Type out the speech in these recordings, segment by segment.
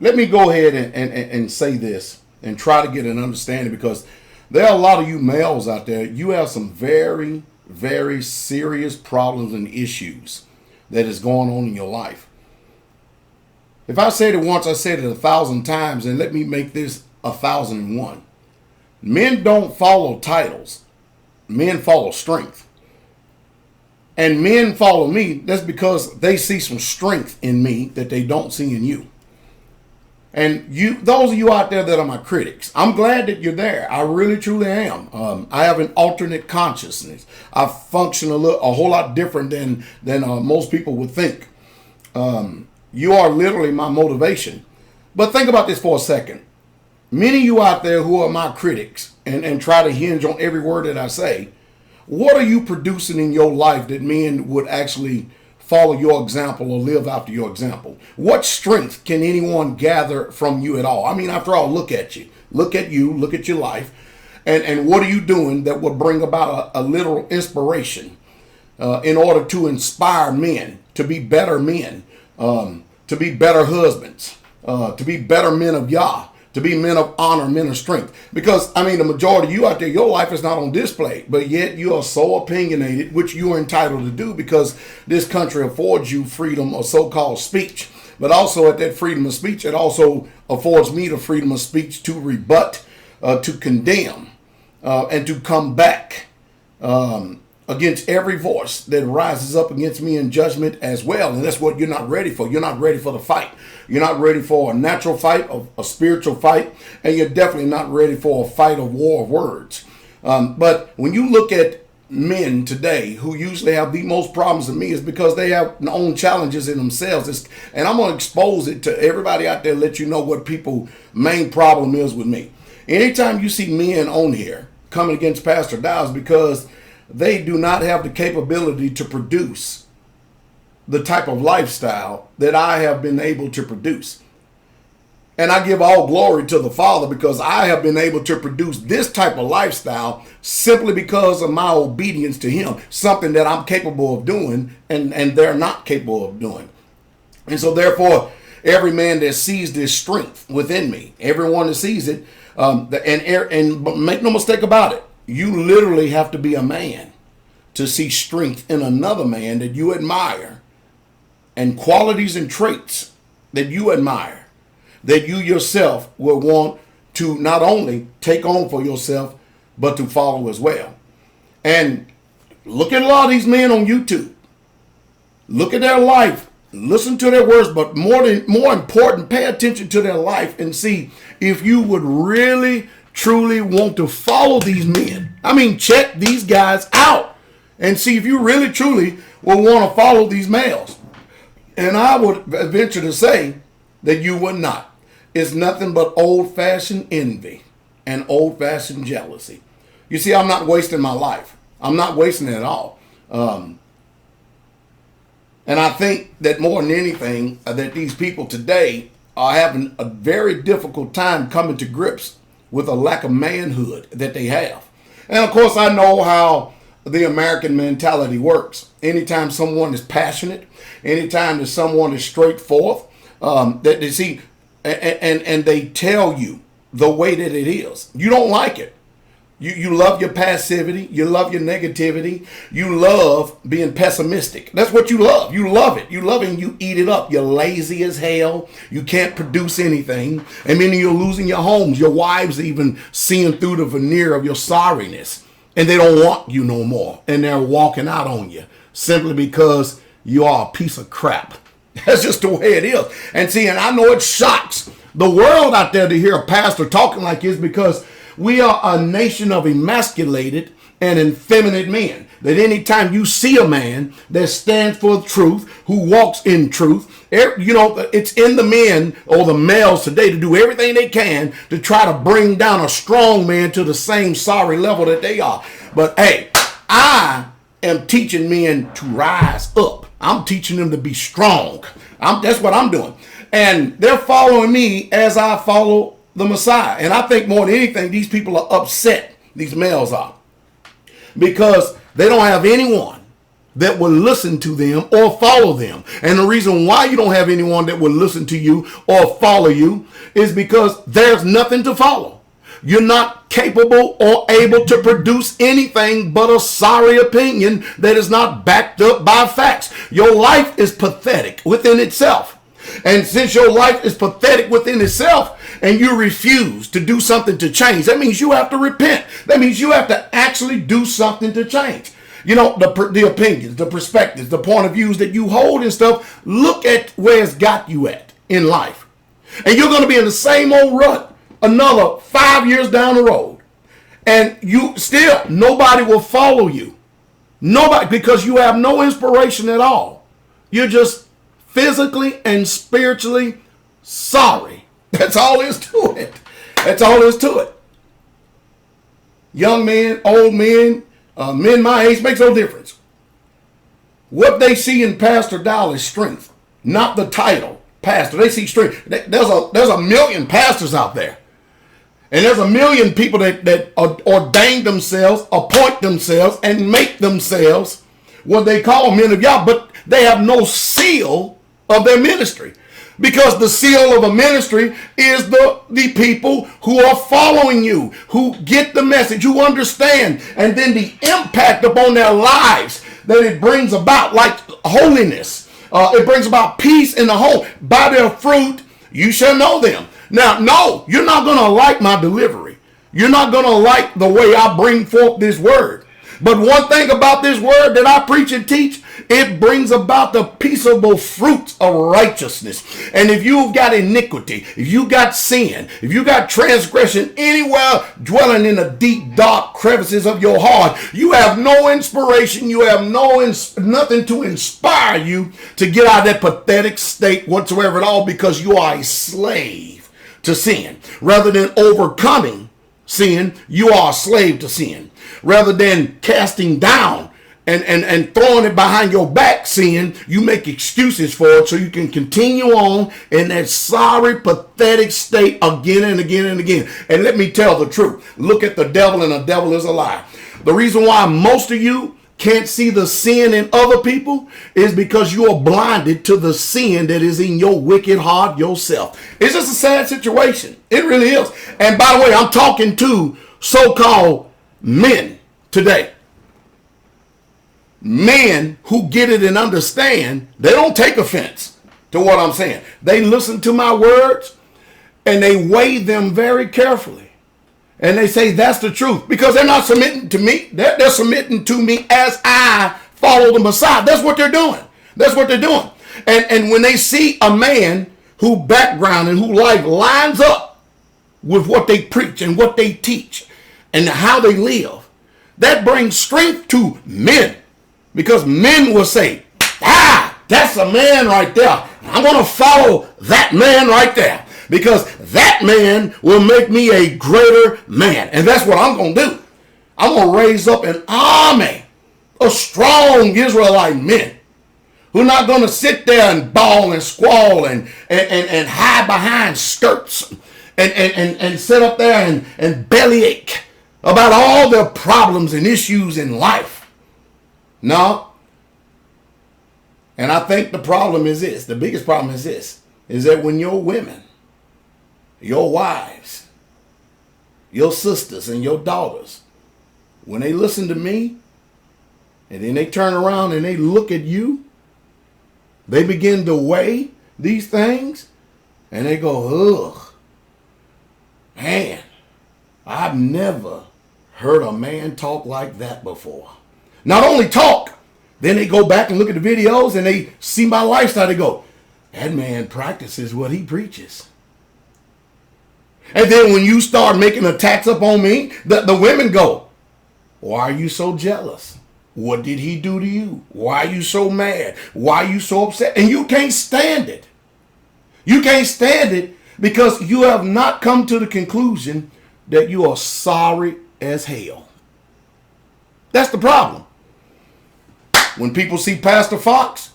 let me go ahead and say this and try to get an understanding, because there are a lot of you males out there. You have some very, very serious problems and issues that is going on in your life. If I said it once, I said it 1,000 times, and let me make this 1,001. Men don't follow titles. Men follow strength. And men follow me, that's because they see some strength in me that they don't see in you. And you, those of you out there that are my critics, I'm glad that you're there. I really, truly am. I have an alternate consciousness. I function a whole lot different than most people would think. You are literally my motivation. But think about this for a second. Many of you out there who are my critics and try to hinge on every word that I say, what are you producing in your life that men would actually follow your example or live after your example? What strength can anyone gather from you at all? I mean, after all, look at you. Look at you. Look at your life. And what are you doing that would bring about a literal inspiration in order to inspire men to be better men, to be better husbands, to be better men of Yah, to be men of honor, men of strength? Because, I mean, the majority of you out there, your life is not on display, but yet you are so opinionated, which you are entitled to do because this country affords you freedom of so-called speech. But also at that freedom of speech, it also affords me the freedom of speech to rebut, to condemn, and to come back against every voice that rises up against me in judgment as well. And that's what you're not ready for. You're not ready for the fight. You're not ready for a natural fight, a spiritual fight, and you're definitely not ready for a fight of war of words. But when you look at men today who usually have the most problems with me, is because they have their own challenges in themselves. And I'm going to expose it to everybody out there, let you know what people's main problem is with me. Anytime you see men on here coming against Pastor Dow's, because they do not have the capability to produce the type of lifestyle that I have been able to produce. And I give all glory to the Father, because I have been able to produce this type of lifestyle simply because of my obedience to Him, something that I'm capable of doing and they're not capable of doing. And so therefore, every man that sees this strength within me, everyone that sees it, and make no mistake about it, you literally have to be a man to see strength in another man that you admire, and qualities and traits that you admire, that you yourself will want to not only take on for yourself, but to follow as well. And look at a lot of these men on YouTube. Look at their life. Listen to their words, but more important, pay attention to their life and see if you would really, truly want to follow these men. I mean, check these guys out and see if you really, truly will want to follow these males. And I would venture to say that you would not. It's nothing but old-fashioned envy and old-fashioned jealousy. You see, I'm not wasting my life. I'm not wasting it at all. And I think that more than anything, that these people today are having a very difficult time coming to grips with a lack of manhood that they have. And of course, I know how the American mentality works. Anytime someone is passionate, anytime that someone is straightforward, that they see and they tell you the way that it is, you don't like it. You love your passivity. You love your negativity. You love being pessimistic. That's what you love. You love it. You love it and you eat it up. You're lazy as hell. You can't produce anything. And then you're losing your homes. Your wives even seeing through the veneer of your sorriness. And they don't want you no more. And they're walking out on you simply because you are a piece of crap. That's just the way it is. And see, and I know it shocks the world out there to hear a pastor talking like this, because we are a nation of emasculated and effeminate men. That anytime you see a man that stands for truth, who walks in truth, you know, it's in the men or the males today to do everything they can to try to bring down a strong man to the same sorry level that they are. But hey, I am teaching men to rise up. I'm teaching them to be strong. That's what I'm doing. And they're following me as I follow the Messiah. And I think more than anything, these people are upset, these males are, because they don't have anyone that will listen to them or follow them. And the reason why you don't have anyone that will listen to you or follow you is because there's nothing to follow. You're not capable or able to produce anything but a sorry opinion that is not backed up by facts. Your life is pathetic within itself. And since your life is pathetic within itself and you refuse to do something to change, that means you have to repent. That means you have to actually do something to change. You know, the opinions, the perspectives, the point of views that you hold and stuff, look at where it's got you at in life. And you're going to be in the same old rut another 5 years down the road. And you still, nobody will follow you. Nobody, because you have no inspiration at all. You're just physically and spiritually sorry. That's all there is to it. That's all there is to it. Young men, old men, men my age, makes no difference. What they see in Pastor Dow is strength, not the title pastor. They see strength. There's a million pastors out there. And there's a million people that ordain themselves, appoint themselves, and make themselves what they call men of Yah, but they have no seal of their ministry. Because the seal of a ministry is the people who are following you, who get the message, who understand, and then the impact upon their lives that it brings about, like holiness. It brings about peace in the home. By their fruit, you shall know them. Now, no, you're not going to like my delivery. You're not going to like the way I bring forth this word. But one thing about this word that I preach and teach, it brings about the peaceable fruits of righteousness. And if you've got iniquity, if you got sin, if you got transgression anywhere dwelling in the deep, dark crevices of your heart, you have no inspiration. You have nothing to inspire you to get out of that pathetic state whatsoever at all, because you are a slave to sin. Rather than overcoming sin, you are a slave to sin. Rather than casting down and throwing it behind your back, sin, you make excuses for it so you can continue on in that sorry, pathetic state again and again and again. And let me tell the truth. Look at the devil, and the devil is a lie. The reason why most of you can't see the sin in other people is because you are blinded to the sin that is in your wicked heart yourself. It's just a sad situation. It really is. And by the way, I'm talking to so-called men today. Men who get it and understand, they don't take offense to what I'm saying. They listen to my words and they weigh them very carefully. And they say that's the truth, because they're not submitting to me. They're submitting to me as I follow the Messiah. That's what they're doing. That's what they're doing. And when they see a man whose background and whose life lines up with what they preach and what they teach and how they live, that brings strength to men. Because men will say, that's a man right there. I'm going to follow that man right there, because that man will make me a greater man. And that's what I'm going to do. I'm going to raise up an army of strong Israelite men who are not going to sit there and bawl and squall and hide behind skirts and sit up there and bellyache about all their problems and issues in life. No. And I think the problem is this. The biggest problem is this. Is that when your women, your wives, your sisters and your daughters, when they listen to me and then they turn around and they look at you, they begin to weigh these things and they go, ugh, man, I've never heard a man talk like that before. Not only talk, then they go back and look at the videos and they see my lifestyle. They go, that man practices what he preaches. And then when you start making attacks up on me, the women go, why are you so jealous? What did he do to you? Why are you so mad? Why are you so upset? And you can't stand it. You can't stand it because you have not come to the conclusion that you are sorry as hell. That's the problem. When people see Pastor Fox,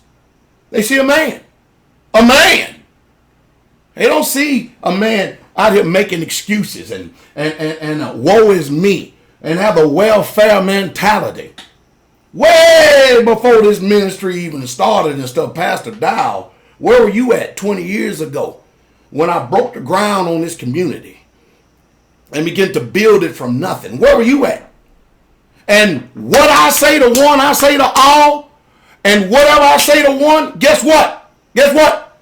they see a man. A man. They don't see a man out here making excuses and woe is me and have a welfare mentality. Way before this ministry even started and stuff, Pastor Dow, where were you at 20 years ago when I broke the ground on this community and began to build it from nothing? Where were you at? And what I say to one, I say to all. And whatever I say to one, guess what? Guess what?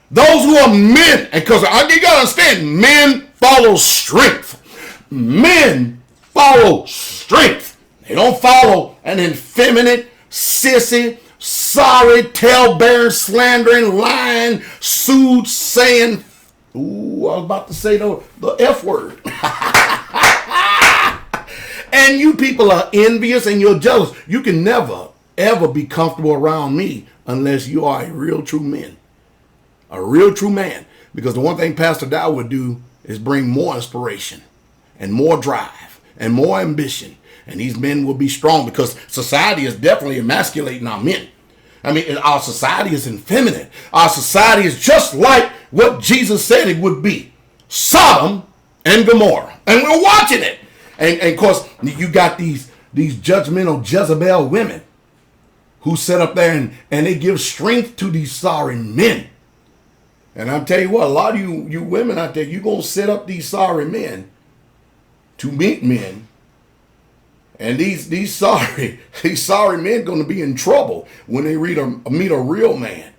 Those who are men, and because you got to understand, men follow strength. Men follow strength. They don't follow an effeminate, sissy, sorry, tale-bearing, slandering, lying, soothsaying. Ooh, I was about to say the F word. And you people are envious and you're jealous. You can never, ever be comfortable around me unless you are a real true man. A real true man. Because the one thing Pastor Dow would do is bring more inspiration and more drive and more ambition. And these men will be strong because society is definitely emasculating our men. I mean, our society is effeminate. Our society is just like what Jesus said it would be. Sodom and Gomorrah. And we're watching it. And of course, you got these judgmental Jezebel women who sit up there and they give strength to these sorry men. And I'll tell you what, a lot of you women out there, you're going to set up these sorry men to meet men. And these sorry men going to be in trouble when they meet a real man.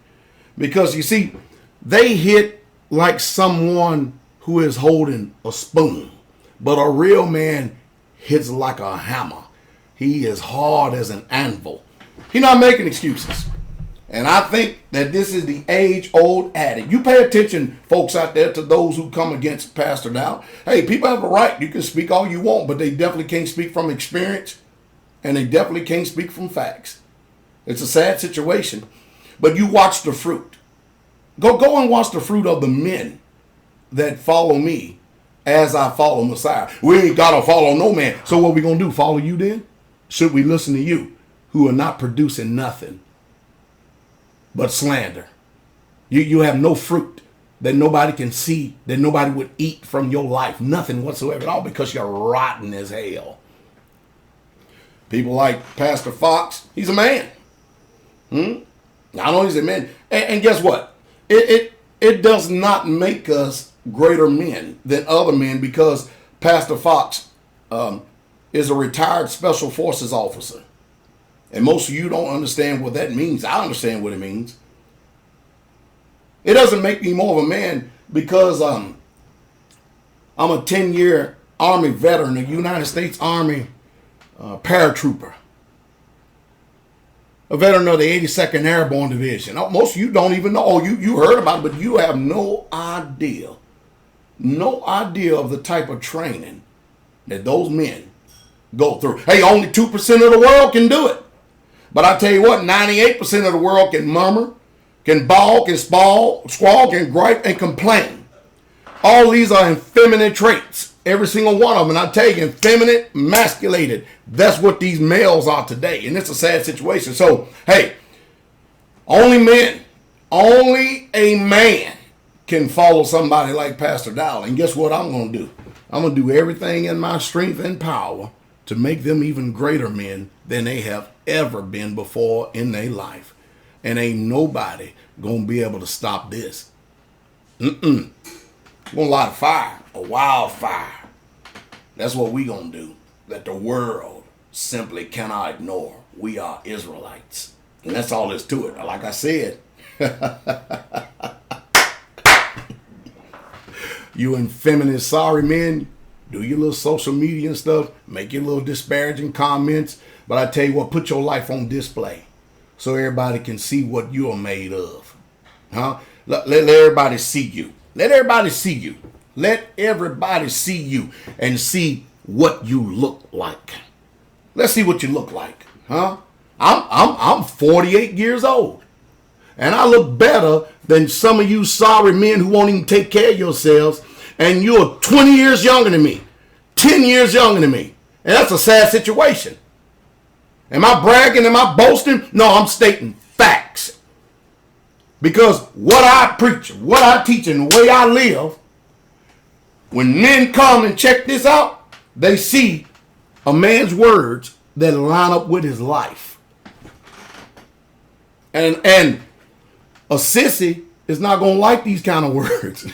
Because you see, they hit like someone who is holding a spoon. But a real man hits like a hammer. He is hard as an anvil. He's not making excuses. And I think that this is the age-old adage. You pay attention, folks out there, to those who come against Pastor Dow. Hey, people have a right. You can speak all you want, but they definitely can't speak from experience. And they definitely can't speak from facts. It's a sad situation. But you watch the fruit. Go and watch the fruit of the men that follow me as I follow Messiah. We ain't got to follow no man. So what we going to do? Follow you then? Should we listen to you who are not producing nothing but slander? You have no fruit that nobody can see, that nobody would eat from your life. Nothing whatsoever at all because you're rotten as hell. People like Pastor Fox, he's a man. Not only is he a man, and guess what? It does not make us greater men than other men because Pastor Fox is a retired special forces officer. And most of you don't understand what that means. I understand what it means. It doesn't make me more of a man because I'm a 10-year Army veteran, a United States Army paratrooper, a veteran of the 82nd Airborne Division. Most of you don't even know. Oh, you heard about it, but you have no idea of the type of training that those men go through. Hey, only 2% of the world can do it. But I tell you what, 98% of the world can murmur, can bawl, can squall, can gripe, and complain. All these are effeminate traits. Every single one of them. And I tell you, effeminate, emasculated. That's what these males are today. And it's a sad situation. So, hey, only a man can follow somebody like Pastor Dow. And guess what I'm going to do? I'm going to do everything in my strength and power to make them even greater men than they have ever been before in their life. And ain't nobody going to be able to stop this. We're going to light a fire, a wildfire. That's what we going to do. That the world simply cannot ignore. We are Israelites. And that's all there's to it. Like I said, you effeminate, sorry men, do your little social media and stuff, make your little disparaging comments. But I tell you what, put your life on display so everybody can see what you are made of. Let everybody see you. Let everybody see you. Let everybody see you and see what you look like. Let's see what you look like. I'm 48 years old. And I look better than some of you sorry men who won't even take care of yourselves. And you're 20 years younger than me. 10 years younger than me. And that's a sad situation. Am I bragging? Am I boasting? No, I'm stating facts. Because what I preach, what I teach, and the way I live, when men come and check this out, they see a man's words that line up with his life. And a sissy is not going to like these kind of words.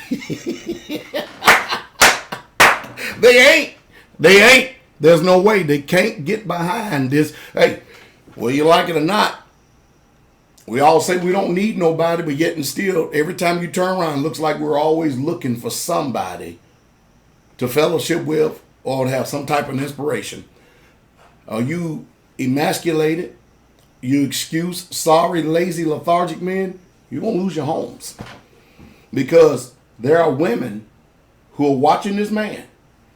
They ain't. There's no way. They can't get behind this. Hey, whether you like it or not, we all say we don't need nobody, but yet and still, every time you turn around, it looks like we're always looking for somebody to fellowship with or to have some type of inspiration. Are you emasculated? You excuse sorry, lazy, lethargic men? You're going to lose your homes. Because there are women who are watching this man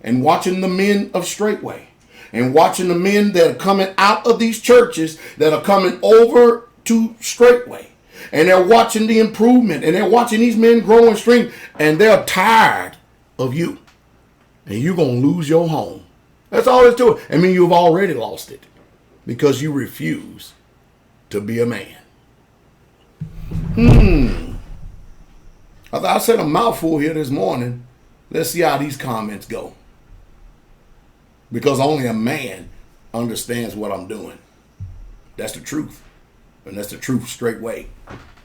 and watching the men of Straightway and watching the men that are coming out of these churches that are coming over to Straightway. And they're watching the improvement and they're watching these men grow in strength and they're tired of you. And you're going to lose your home. That's all there's to it. I mean, you've already lost it because you refuse to be a man. I said a mouthful here this morning. Let's see how these comments go. Because only a man understands what I'm doing. That's the truth. And that's the truth straight way.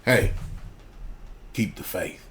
Hey, keep the faith.